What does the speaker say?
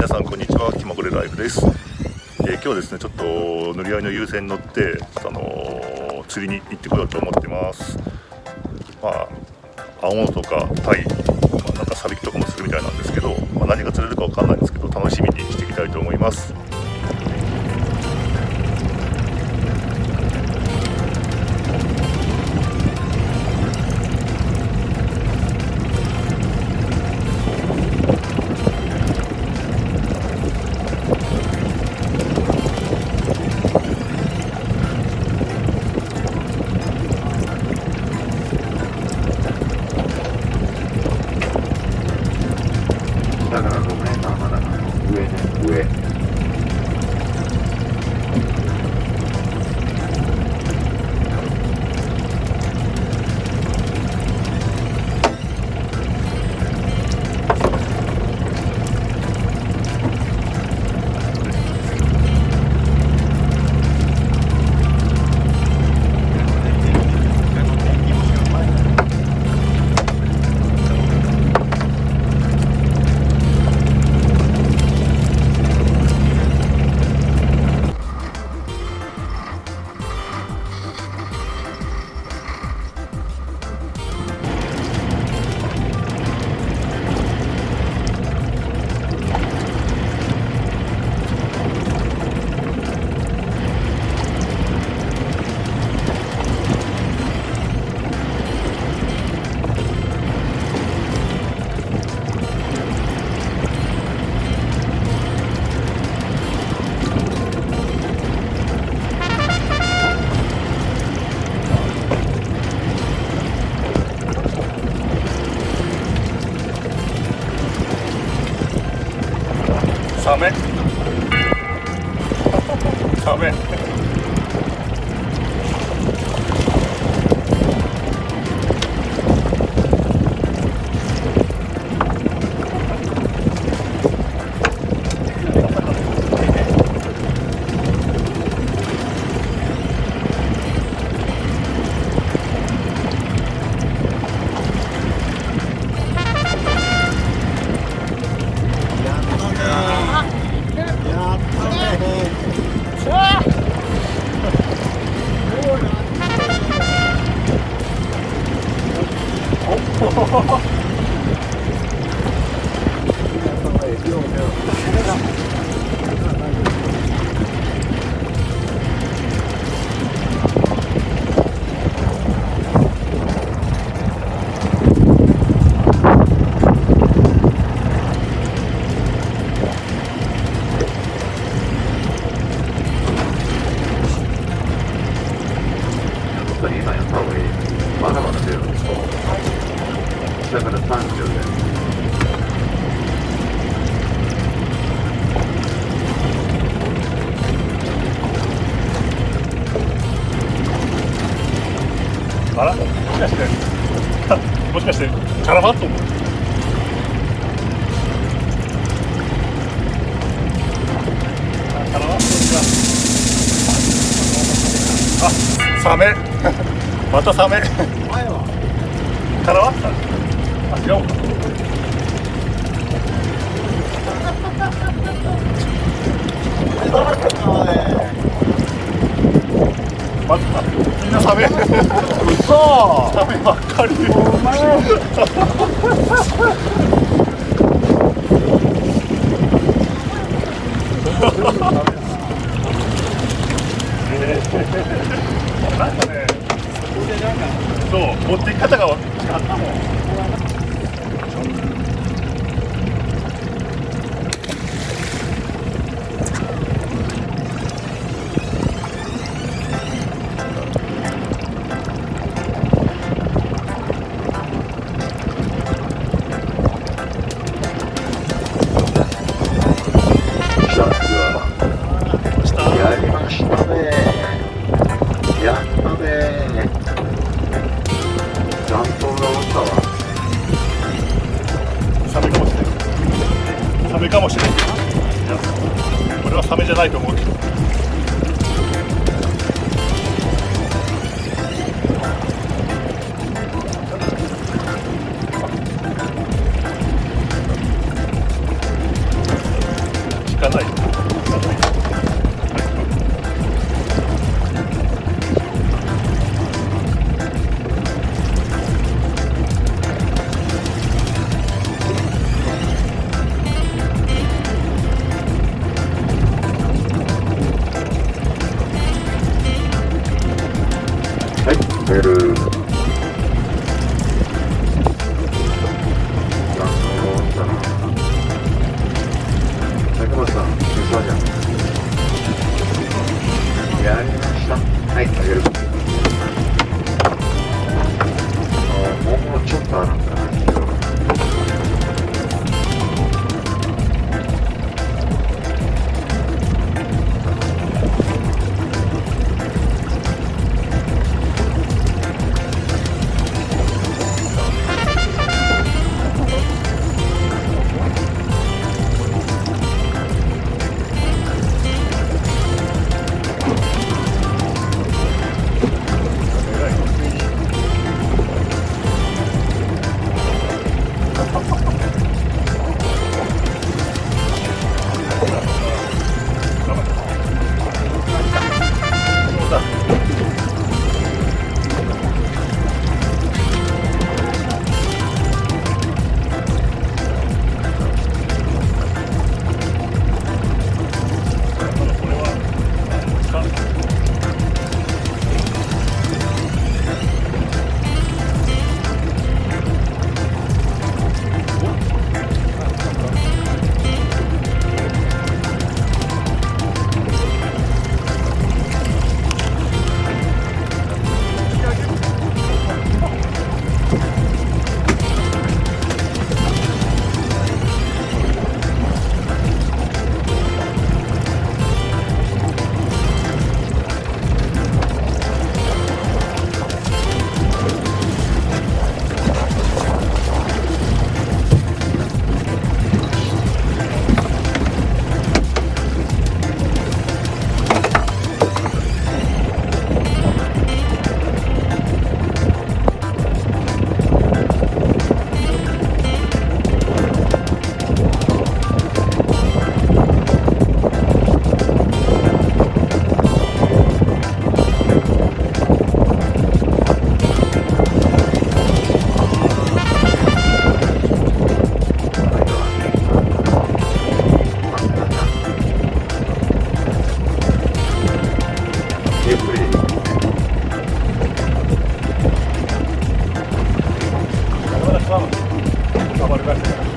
さんこんにちは、気まぐれライフです。今日ですね、ちょっと乗り合いの優先に乗って釣りに行ってこようと思ってます。青物とかタイ、なんかサビキとかもするみたいなんですけど、何が釣れるかわかんないんですけど、楽しみにしていきたいと思います。だから5メーターまだ上ね、上。サメサメ今やった方がいい。まだまだ出るんですよ。だから30で。あら、もしかしてカラバットもカラバットがサメまたサメ前はカラバッタ違うかみんなサメ嘘サメばっかりお前なんかね、そう持ってき方が違ったもん。やりましたね。やったね。残党が落ちたわ。サメかもしれない。サメかもしれない。いや、これはサメじゃないと思うけど。バル出して